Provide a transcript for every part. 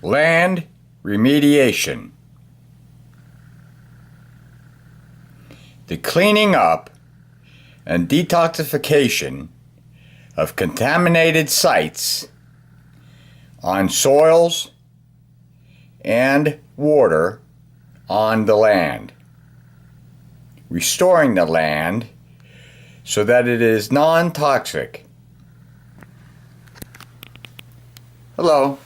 Land remediation. The cleaning up and detoxification of contaminated sites on soils and water on the land. Restoring the land so that it is non-toxic. Hello,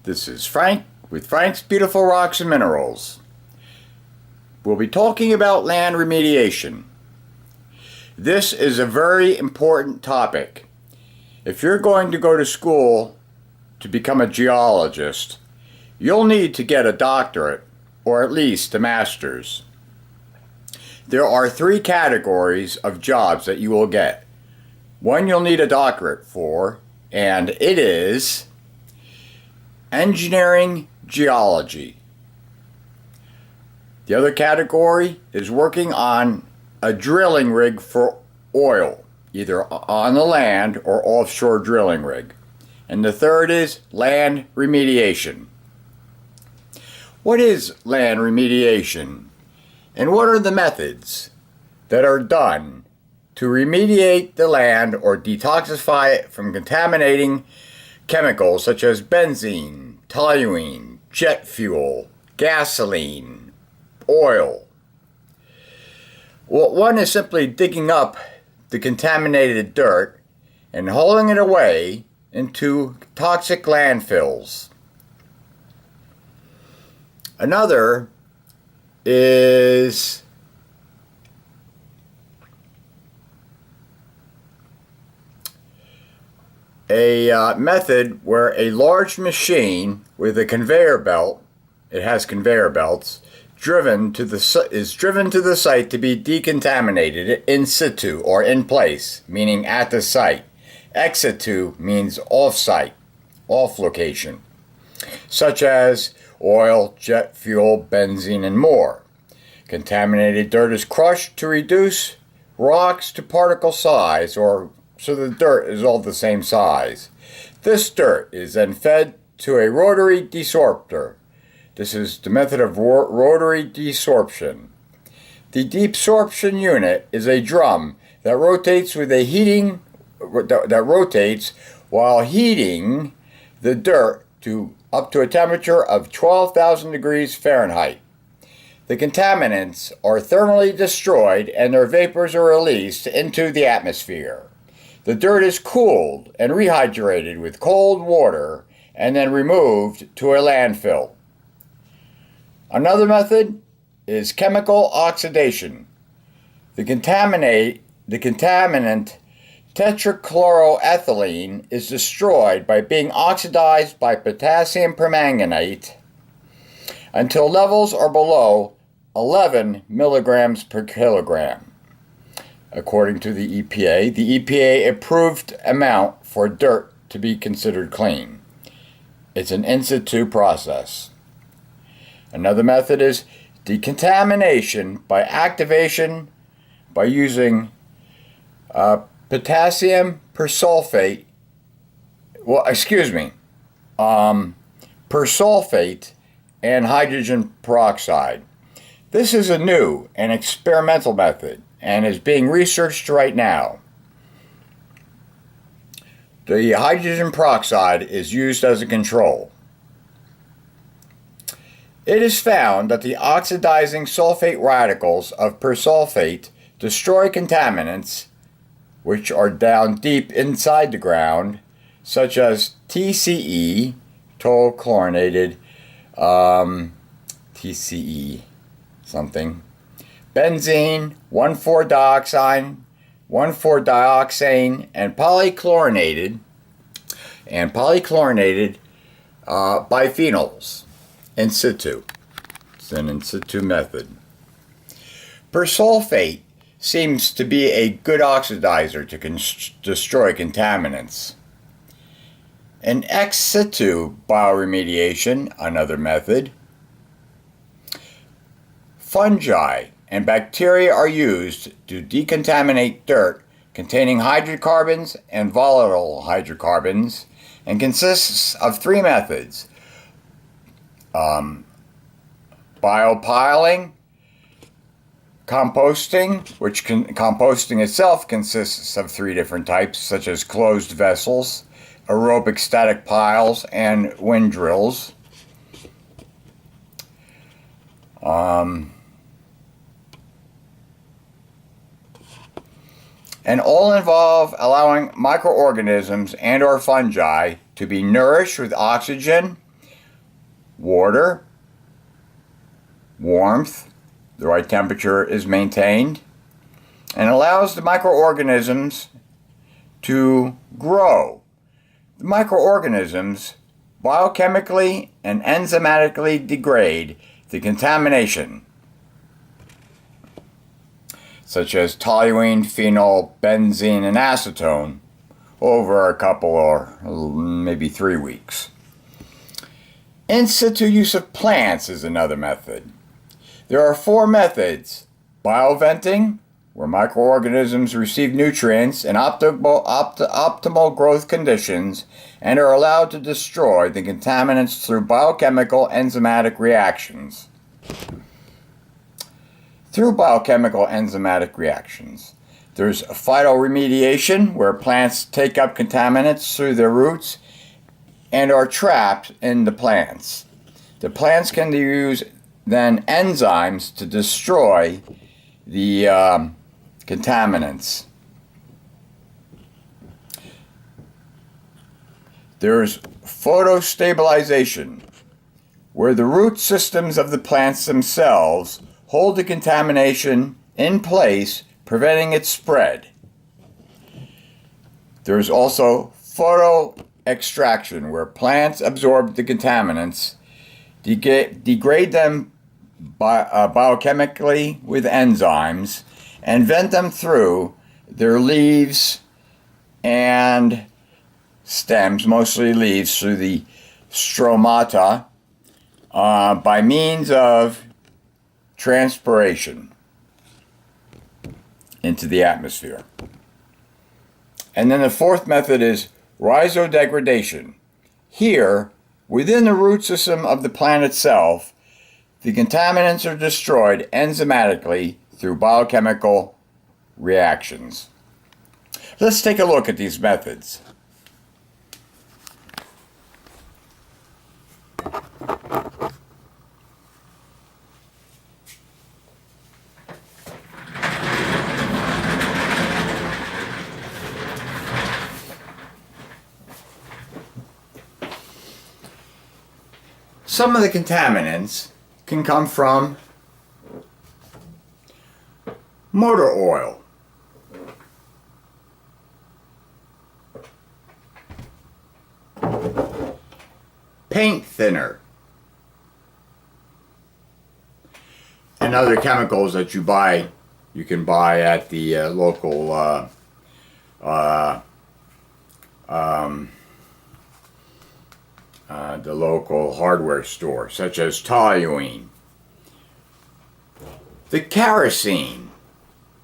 this is Frank with Frank's Beautiful Rocks and Minerals. We'll be talking about land remediation. This is a very important topic. If you're going to go to school to become a geologist, you'll need to get a doctorate or at least a master's. There are 3 categories of jobs that you will get. One you'll need a doctorate for, and it is engineering geology. The other category is working on a drilling rig for oil, either on the land or offshore drilling rig. And the third is land remediation. What is land remediation? And what are the methods that are done to remediate the land or detoxify it from contaminating chemicals such as benzene, toluene, jet fuel, gasoline, oil? Well, one is simply digging up the contaminated dirt and hauling it away into toxic landfills. Another is a method where a large machine with a conveyor belt, it has conveyor belts, is driven to the site to be decontaminated in situ or in place, meaning at the site. Ex situ means off-site, off location, such as oil, jet fuel, benzene, and more. Contaminated dirt is crushed to reduce rocks to particle size, or so the dirt is all the same size. This dirt is then fed to a rotary desorptor. This is the method of rotary desorption. The desorption unit is a drum that rotates while heating the dirt to up to a temperature of 12,000 degrees Fahrenheit. The contaminants are thermally destroyed and their vapors are released into the atmosphere. The dirt is cooled and rehydrated with cold water and then removed to a landfill. Another method is chemical oxidation. The contaminant tetrachloroethylene is destroyed by being oxidized by potassium permanganate until levels are below 11 milligrams per kilogram. According to the EPA approved amount for dirt to be considered clean. It's an in situ process. Another method is decontamination by activation by using potassium persulfate, persulfate and hydrogen peroxide. This is a new and experimental method and is being researched right now. The hydrogen peroxide is used as a control. It is found that the oxidizing sulfate radicals of persulfate destroy contaminants which are down deep inside the ground, such as TCE, toll-chlorinated, TCE something, benzene, 1,4-dioxane, 1,4-dioxane, and polychlorinated biphenyls in situ. It's an in situ method. Persulfate seems to be a good oxidizer to destroy contaminants. An ex situ bioremediation, another method. Fungi and bacteria are used to decontaminate dirt containing hydrocarbons and volatile hydrocarbons and consists of 3 methods: biopiling, composting, which composting itself consists of 3 different types, such as closed vessels, aerobic static piles, and wind drills. And all involve allowing microorganisms and or fungi to be nourished with oxygen, water, warmth, the right temperature is maintained, and allows the microorganisms to grow. The microorganisms biochemically and enzymatically degrade the contamination, such as toluene, phenol, benzene, and acetone, over a couple or maybe 3 weeks. In situ use of plants is another method. There are 4 methods: bioventing, where microorganisms receive nutrients in optimal growth conditions and are allowed to destroy the contaminants through biochemical enzymatic reactions. Through biochemical enzymatic reactions. There's phytoremediation, where plants take up contaminants through their roots and are trapped in the plants. The plants can use then enzymes to destroy the contaminants. There's photostabilization, where the root systems of the plants themselves hold the contamination in place, preventing its spread. There's also photoextraction, where plants absorb the contaminants, degrade them biochemically with enzymes, and vent them through their leaves and stems, mostly leaves, through the stromata by means of transpiration into the atmosphere. And then the 4th method is rhizodegradation. Here, within the root system of the plant itself, the contaminants are destroyed enzymatically through biochemical reactions. Let's take a look at these methods. Some of the contaminants can come from motor oil, paint thinner, and other chemicals that you can buy at the local hardware store, such as toluene, the kerosene,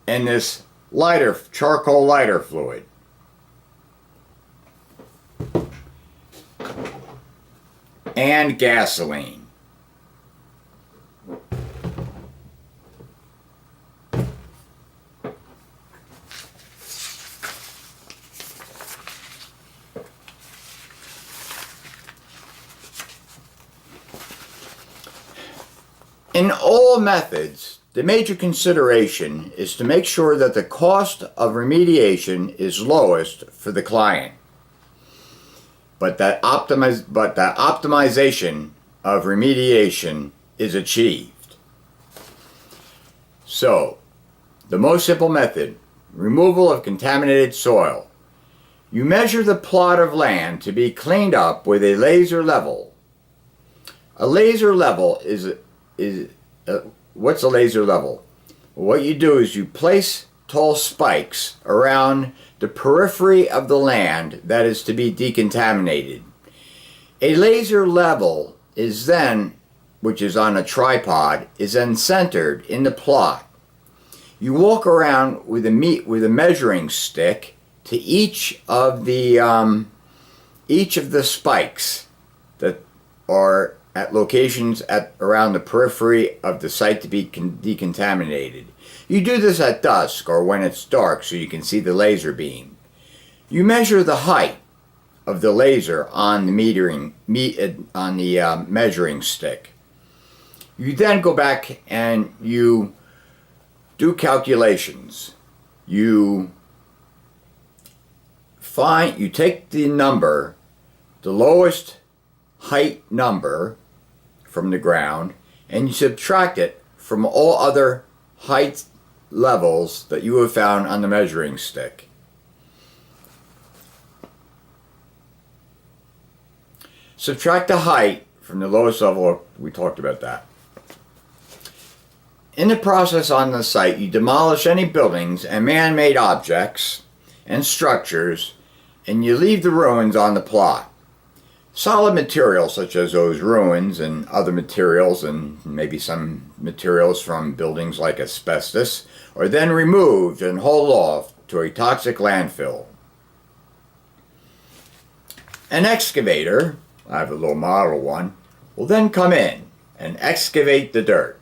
and this charcoal lighter fluid, and gasoline. In all methods, the major consideration is to make sure that the cost of remediation is lowest for the client, but that optimization of remediation is achieved. So, the most simple method, removal of contaminated soil. You measure the plot of land to be cleaned up with a laser level. A laser level what's a laser level? What you do is you place tall spikes around the periphery of the land that is to be decontaminated. A laser level is then, which is on a tripod, is then centered in the plot. You walk around with a measuring stick to each of the spikes that are at locations around the periphery of the site to be decontaminated. You do this at dusk or when it's dark so you can see the laser beam. You measure the height of the laser on the measuring stick. You then go back and you do calculations. You take the number, the lowest height number from the ground, and you subtract it from all other height levels that you have found on the measuring stick. Subtract the height from the lowest level. We talked about that. In the process on the site, you demolish any buildings and man-made objects and structures, and you leave the ruins on the plot. Solid materials such as those ruins and other materials, and maybe some materials from buildings like asbestos, are then removed and hauled off to a toxic landfill. An excavator, I have a little model one, will then come in and excavate the dirt.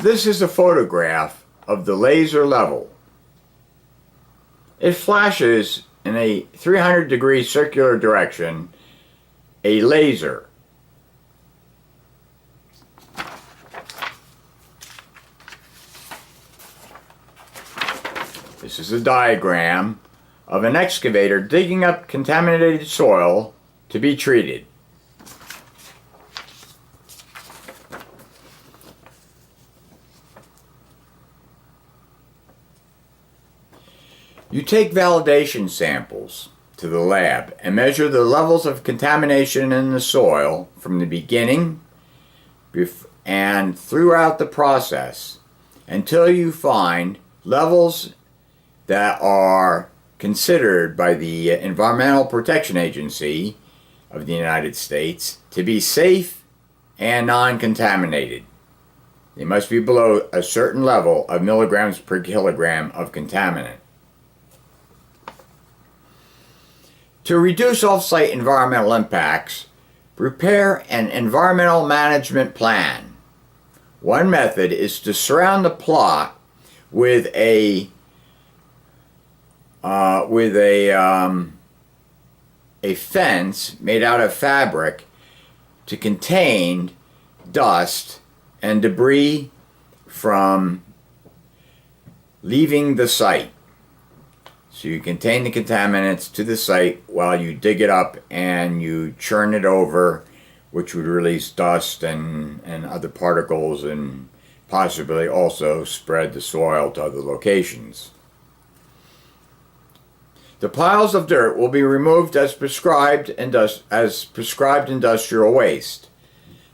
This is a photograph of the laser level. It flashes in a 300-degree circular direction a laser. This is a diagram of an excavator digging up contaminated soil to be treated. You take validation samples to the lab and measure the levels of contamination in the soil from the beginning and throughout the process until you find levels that are considered by the Environmental Protection Agency of the United States to be safe and non-contaminated. They must be below a certain level of milligrams per kilogram of contaminant. To reduce off-site environmental impacts, prepare an environmental management plan. One method is to surround the plot with a fence made out of fabric to contain dust and debris from leaving the site. So you contain the contaminants to the site while you dig it up and you churn it over, which would release dust and other particles and possibly also spread the soil to other locations. The piles of dirt will be removed as prescribed industrial waste.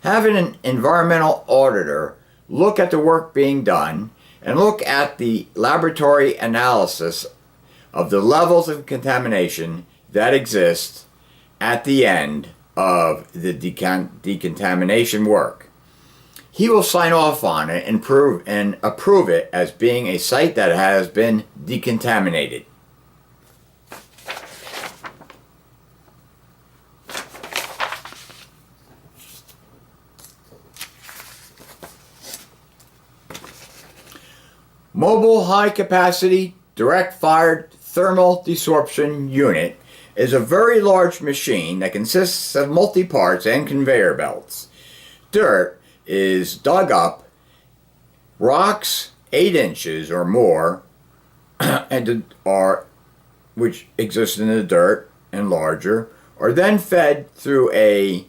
Have an environmental auditor look at the work being done and look at the laboratory analysis of the levels of contamination that exist at the end of the decontamination work. He will sign off on it and approve it as being a site that has been decontaminated. Mobile high-capacity direct-fired thermal desorption unit is a very large machine that consists of multi-parts and conveyor belts. Dirt is dug up, rocks 8 inches or more, which exist in the dirt and larger, are then fed through a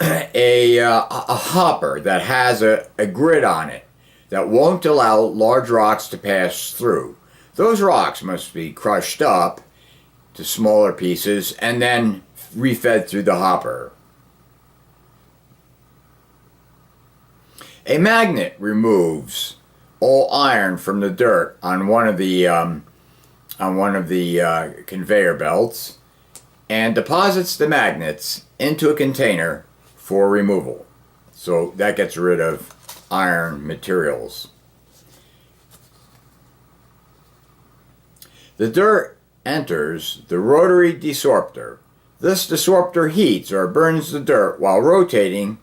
hopper that has a grid on it that won't allow large rocks to pass through. Those rocks must be crushed up to smaller pieces and then refed through the hopper. A magnet removes all iron from the dirt on one of the conveyor belts and deposits the magnets into a container for removal. So that gets rid of iron materials. The dirt enters the rotary desorptor. This desorptor heats or burns the dirt while rotating,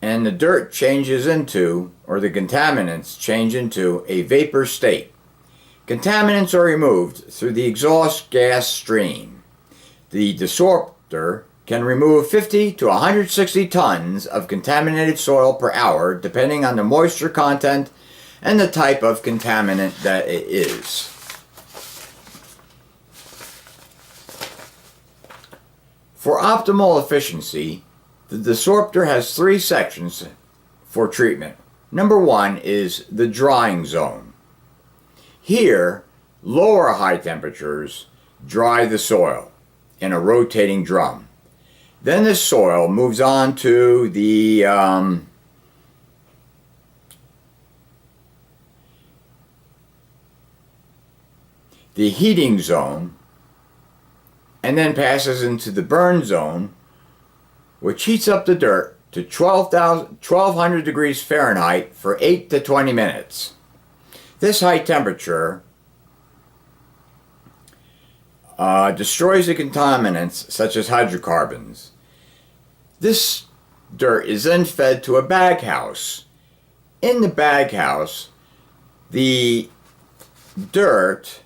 and the dirt changes into, or the contaminants change into, a vapor state. Contaminants are removed through the exhaust gas stream. The desorptor can remove 50 to 160 tons of contaminated soil per hour, depending on the moisture content and the type of contaminant that it is. For optimal efficiency, the desorptor has 3 sections for treatment. Number 1 is the drying zone. Here, lower high temperatures dry the soil in a rotating drum. Then the soil moves on to the heating zone, and then passes into the burn zone, which heats up the dirt to 1200 degrees Fahrenheit for 8 to 20 minutes. This high temperature destroys the contaminants such as hydrocarbons. This dirt is then fed to a bag house. In the bag house, the dirt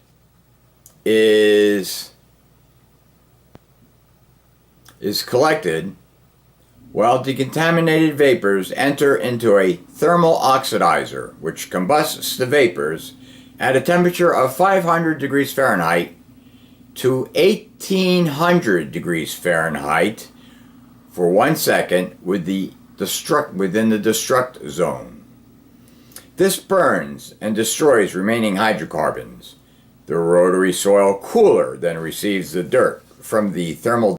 is collected while decontaminated vapors enter into a thermal oxidizer, which combusts the vapors at a temperature of 500 degrees Fahrenheit to 1800 degrees Fahrenheit for 1 second within the destruct zone. This burns and destroys remaining hydrocarbons. The rotary soil cooler then receives the dirt from the thermal